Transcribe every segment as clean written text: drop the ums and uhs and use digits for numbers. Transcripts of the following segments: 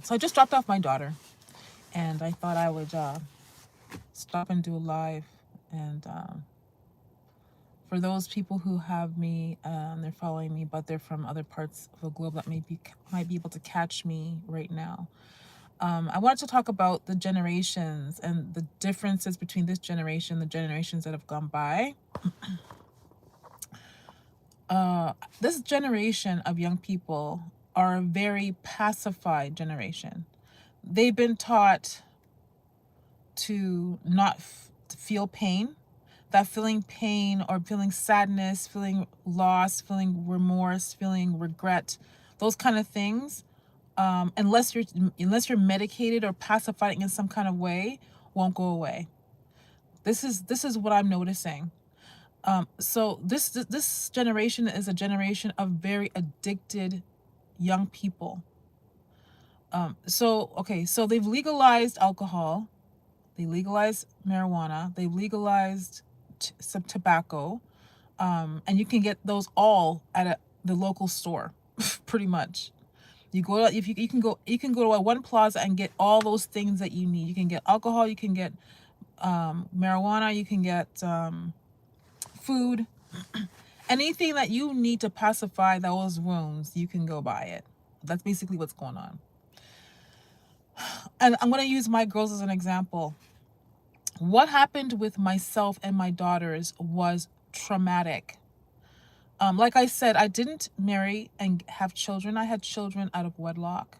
So I just dropped off my daughter, and I thought I would stop and do a live. And for those people who have me, they're following me, but they're from other parts of the globe that might be able to catch me right now. I wanted to talk about the generations and the differences between this generation, the generations that have gone by. This generation of young people are a very pacified generation. They've been taught to not to feel pain, that feeling pain or feeling sadness, feeling loss, feeling remorse, feeling regret, those kind of things, unless you're medicated or pacified in some kind of way, won't go away. This is what I'm noticing. So this generation is a generation of very addicted young people. So they've legalized alcohol, they legalized marijuana, they legalized some tobacco, and you can get those all at the local store, pretty much. You go if you can go to a one plaza and get all those things that you need. You can get alcohol, you can get marijuana, you can get food, anything that you need to pacify those wounds, you can go buy it. That's basically what's going on. And I'm going to use my girls as an example. What happened with myself and my daughters was traumatic. Like I said, I didn't marry and have children. I had children out of wedlock.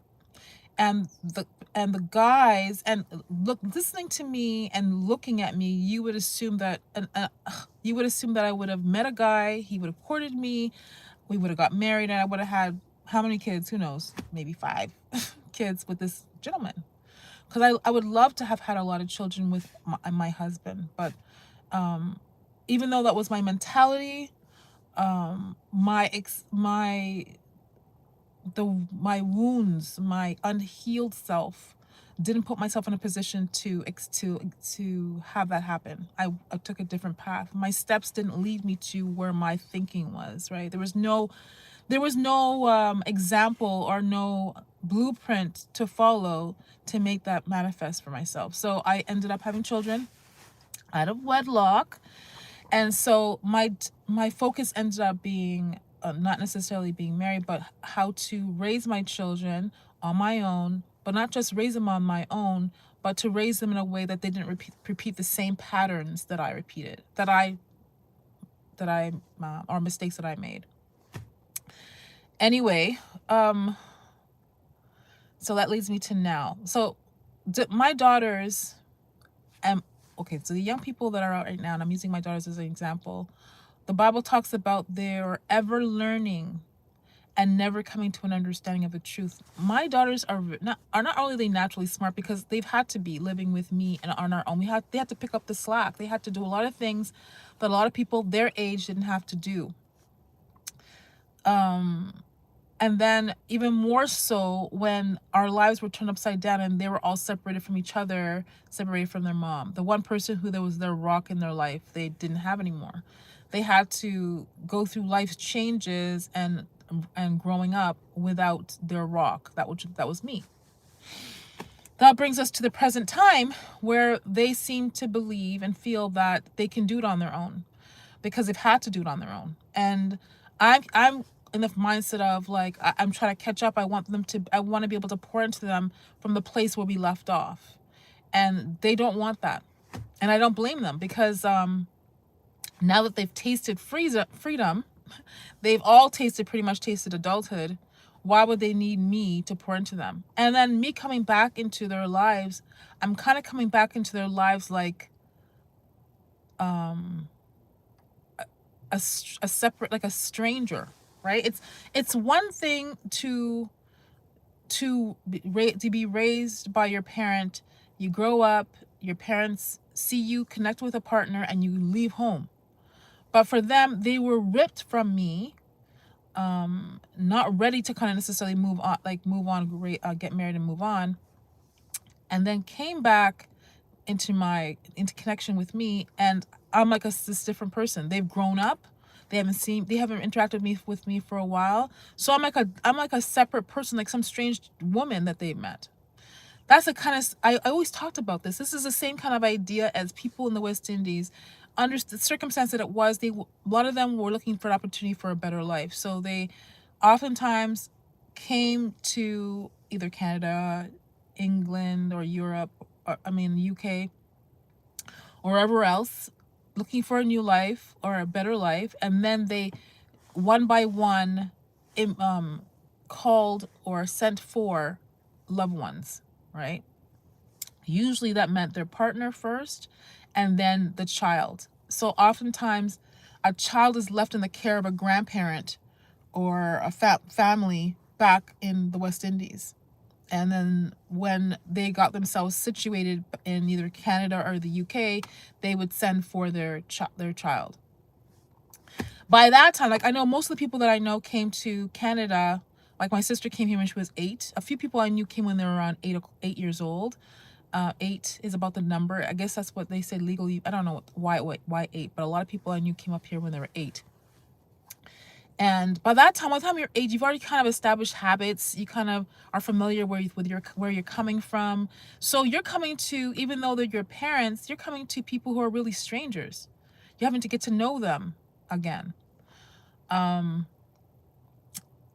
And the guys, and listening to me and looking at me, you would assume that I would have met a guy, he would have courted me, we would have got married, and I would have had how many kids? Who knows? Maybe 5 kids with this gentleman. Because I would love to have had a lot of children with my husband, but even though that was my mentality, my wounds, my unhealed self, didn't put myself in a position to have that happen. I took a different path. My steps didn't lead me to where my thinking was, right? There was no example or no blueprint to follow to make that manifest for myself. So I ended up having children out of wedlock. And so my focus ended up being not necessarily being married, but how to raise my children on my own, but not just raise them on my own, but to raise them in a way that they didn't repeat the same patterns that I repeated, or mistakes that I made. Anyway, so that leads me to now. So my daughters, okay, so the young people that are out right now, and I'm using my daughters as an example, the Bible talks about their ever learning and never coming to an understanding of the truth. My daughters are not only they naturally smart, because they've had to be living with me and on our own. They had to pick up the slack. They had to do a lot of things that a lot of people their age didn't have to do. And then even more so when our lives were turned upside down and they were all separated from each other, separated from their mom. The one person who was their rock in their life, they didn't have anymore. They had to go through life's changes and growing up without their rock. That was me. That brings us to the present time, where they seem to believe and feel that they can do it on their own because they've had to do it on their own. And I'm in the mindset of like, I'm trying to catch up. I want to be able to pour into them from the place where we left off. And they don't want that. And I don't blame them, because now that they've tasted freedom, they've all pretty much tasted adulthood. Why would they need me to pour into them? And then me coming back into their lives, I'm kind of coming back into their lives like a separate, like a stranger, right? It's one thing to be raised by your parent. You grow up, your parents see you connect with a partner, and you leave home. But for them, they were ripped from me, not ready to kind of necessarily move on, get married and move on, and then came back into connection with me, and I'm like this different person. They've grown up. They haven't interacted with me for a while. So I'm like a separate person, like some strange woman that they met. That's a kind of, I always talked about this. This is the same kind of idea as people in the West Indies. Under the circumstance that it was, a lot of them were looking for an opportunity for a better life. So they oftentimes came to either Canada, England, or Europe, or I mean UK, or wherever else, looking for a new life or a better life, and then they one by one called or sent for loved ones, right? Usually that meant their partner first and then the child. So oftentimes a child is left in the care of a grandparent or a family back in the West Indies. And then when they got themselves situated in either Canada or the UK, they would send for their child. By that time, like I know most of the people that I know came to Canada. Like my sister came here when she was 8. A few people I knew came when they were around 8 years old. 8 is about the number. I guess that's what they say legally. I don't know why 8, but a lot of people I knew came up here when they were 8. And by that time, by the time you're 8, you've already kind of established habits. You kind of are familiar with your where you're coming from. So you're coming to, even though they're your parents, you're coming to people who are really strangers. You're having to get to know them again.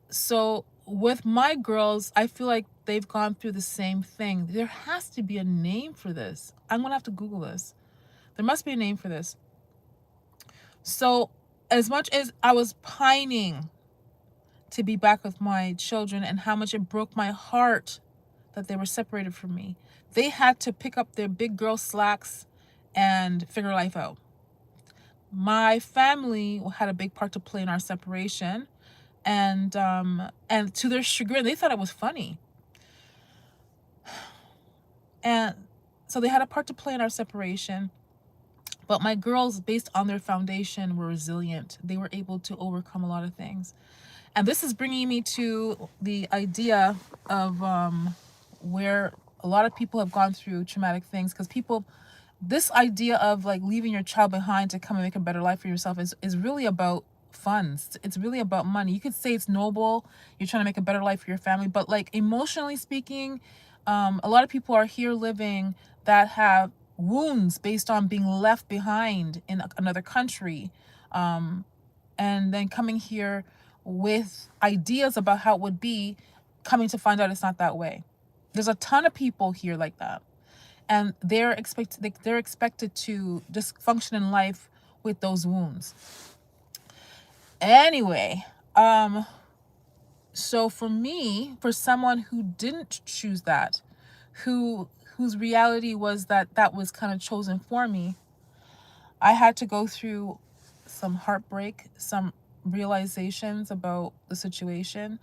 So with my girls, I feel like they've gone through the same thing. There has to be a name for this. I'm gonna have to Google this. There must be a name for this. So as much as I was pining to be back with my children and how much it broke my heart that they were separated from me, they had to pick up their big girl slacks and figure life out. My family had a big part to play in our separation, and to their chagrin, they thought it was funny. And so they had a part to play in our separation. But my girls, based on their foundation, were resilient. They were able to overcome a lot of things. And this is bringing me to the idea of where a lot of people have gone through traumatic things, because people, this idea of like leaving your child behind to come and make a better life for yourself is really about funds. It's really about money. You could say it's noble. You're trying to make a better life for your family, but like emotionally speaking, a lot of people are here living that have wounds based on being left behind in another country, and then coming here with ideas about how it would be, coming to find out it's not that way. There's a ton of people here like that, and they're expected to just function in life with those wounds. Anyway, so for me, for someone who didn't choose that, whose reality was that that was kind of chosen for me, I had to go through some heartbreak, some realizations about the situation.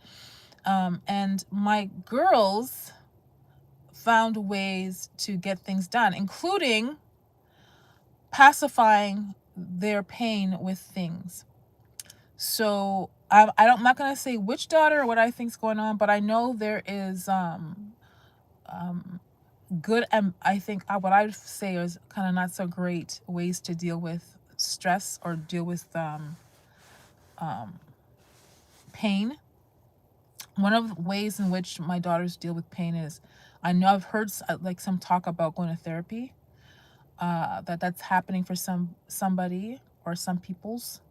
And my girls found ways to get things done, including pacifying their pain with things. So I'm not gonna say which daughter or what I think's going on, but I know there is good, and I think what I would say is kind of not so great ways to deal with stress or deal with pain. One of the ways in which my daughters deal with pain is, I know I've heard like some talk about going to therapy. That's happening for somebody or some people's.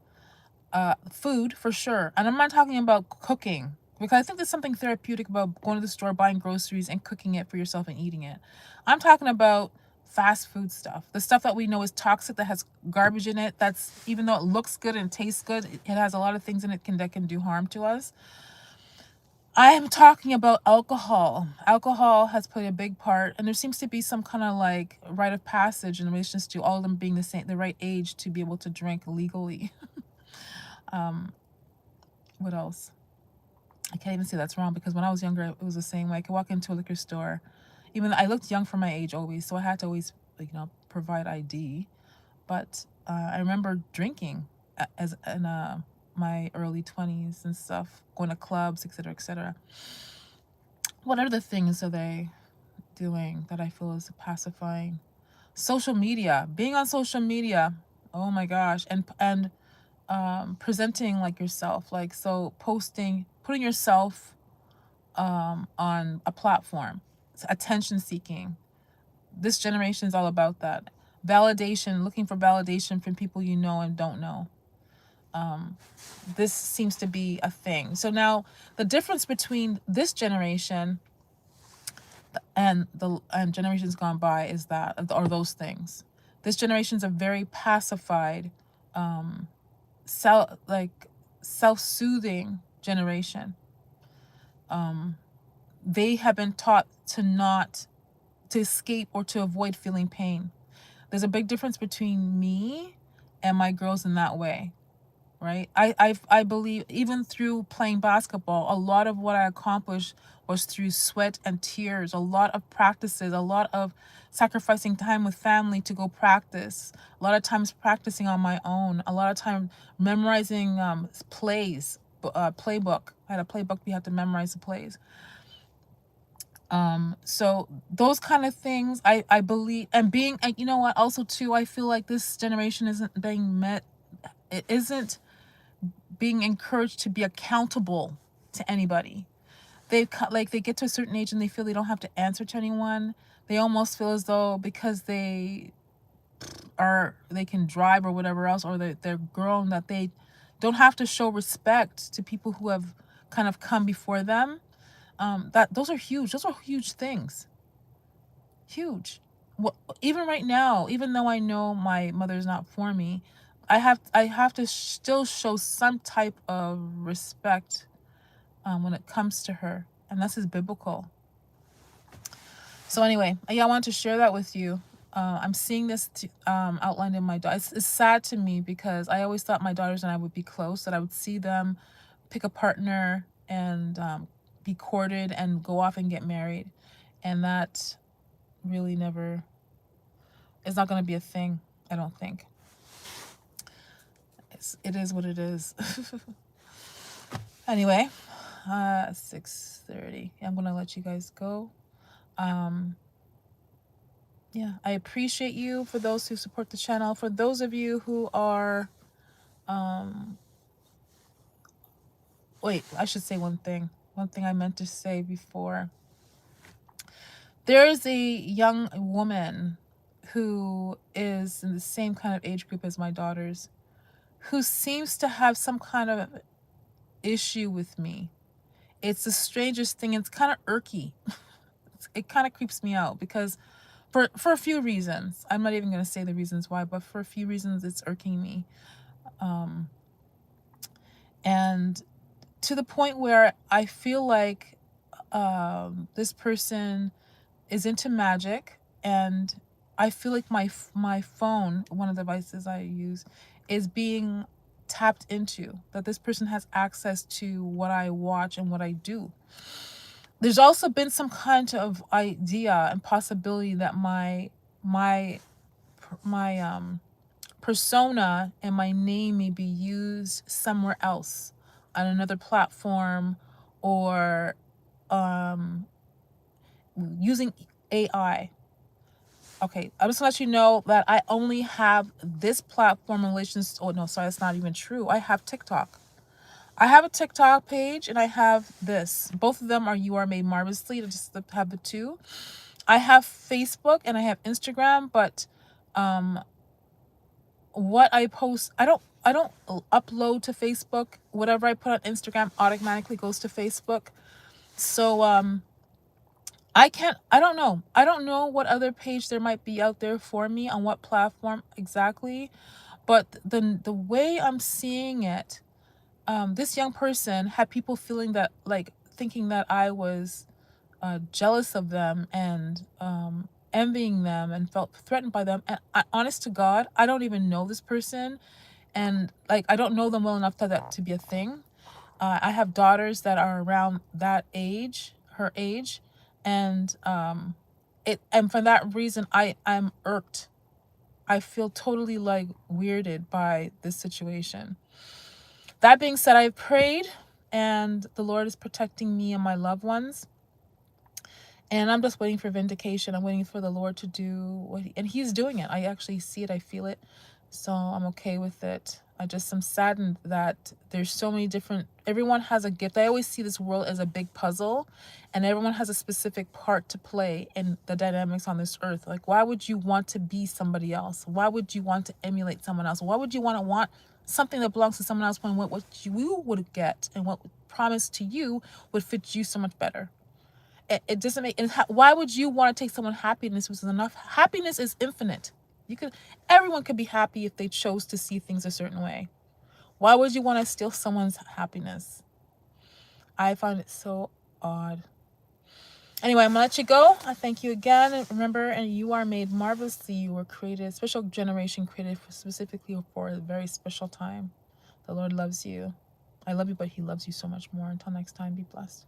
Food for sure, and I'm not talking about cooking, because I think there's something therapeutic about going to the store, buying groceries, and cooking it for yourself and eating it. I'm talking about fast food stuff, the stuff that we know is toxic, that has garbage in it, that's, even though it looks good and tastes good, it has a lot of things in it that can do harm to us. I am talking about alcohol. Alcohol has played a big part, and there seems to be some kind of like rite of passage in relation to all of them being the right age to be able to drink legally. What else? I can't even say that's wrong, because when I was younger, it was the same way. I could walk into a liquor store, even though I looked young for my age always, so I had to always, provide ID. But I remember drinking as in my early 20s and stuff, going to clubs, etc., etc. What other things are they doing that I feel is pacifying? Social media, being on social media. Oh my gosh, and presenting like yourself, like, so putting yourself on a platform. attention seeking. This generation is all about that. Validation, looking for validation from people you know and don't know. This seems to be a thing. So now the difference between this generation and generations gone by is that, or those things. This generation's a very pacified, self-soothing generation. They have been taught to escape or to avoid feeling pain. There's a big difference between me and my girls in that way, right? I believe even through playing basketball, a lot of what I accomplished was through sweat and tears, a lot of practices, a lot of sacrificing time with family to go practice, a lot of times practicing on my own, a lot of time memorizing plays, playbook. I had a playbook, we had to memorize the plays. So those kind of things, I believe, and being, and you know what, also too, I feel like this generation isn't being met, it isn't being encouraged to be accountable to anybody. They get to a certain age and they feel they don't have to answer to anyone. They almost feel as though because they can drive or whatever else, or they're grown, that they don't have to show respect to people who have kind of come before them. That those are huge things. Huge. Well, even right now, even though I know my mother's not for me, I have to still show some type of respect when it comes to her, and this is biblical. So anyway, yeah, I wanted to share that with you. I'm seeing this outlined in my daughter. It's sad to me because I always thought my daughters and I would be close, that I would see them pick a partner and be courted and go off and get married, and that really never, it's not going to be a thing, I don't think. It is what it is. Anyway, 6:30. I'm going to let you guys go. Yeah, I appreciate you, for those who support the channel. For those of you who are, wait, I should say one thing I meant to say before. There's a young woman who is in the same kind of age group as my daughters, who seems to have some kind of issue with me. It's the strangest thing. It's kind of irky. It kind of creeps me out because for a few reasons. I'm not even going to say the reasons why, but for a few reasons it's irking me. And to the point where I feel like this person is into magic, and I feel like my phone, one of the devices I use, is being tapped into, that this person has access to what I watch and what I do. There's also been some kind of idea and possibility that my persona and my name may be used somewhere else, on another platform, or using AI. Okay, I'm just gonna let you know that I only have this platform in relation to, oh no, sorry, that's not even true. I have TikTok. I have a TikTok page and I have this. Both of them are You Are Made Marvelously, to just have the two. I have Facebook and I have Instagram, but what I post, I don't upload to Facebook. Whatever I put on Instagram automatically goes to Facebook. So I don't know. I don't know what other page there might be out there for me, on what platform exactly. But the way I'm seeing it, this young person had people feeling that, like, thinking that I was jealous of them and envying them and felt threatened by them. And honest to God, I don't even know this person, and like I don't know them well enough for that to be a thing. I have daughters that are around that age, her age, and and for that reason, I'm irked. I feel totally like weirded by this situation. That being said, I've prayed, and the Lord is protecting me and my loved ones. And I'm just waiting for vindication. I'm waiting for the Lord to do what and he's doing it. I actually see it. I feel it. So I'm okay with it. I just am saddened that there's so many different, everyone has a gift. I always see this world as a big puzzle, and everyone has a specific part to play in the dynamics on this earth. Like, why would you want to be somebody else? Why would you want to emulate someone else? Why would you want something that belongs to someone else when what you would get and what promised to you would fit you so much better? It doesn't make, and why would you want to take someone's happiness was enough? Happiness is infinite. Everyone could be happy if they chose to see things a certain way. Why would you want to steal someone's happiness? I find it so odd. Anyway, I'm gonna let you go. I thank you again. And remember, and you are made marvelously. You were created, special generation created specifically for a very special time. The Lord loves you. I love you, but he loves you so much more. Until next time, be blessed.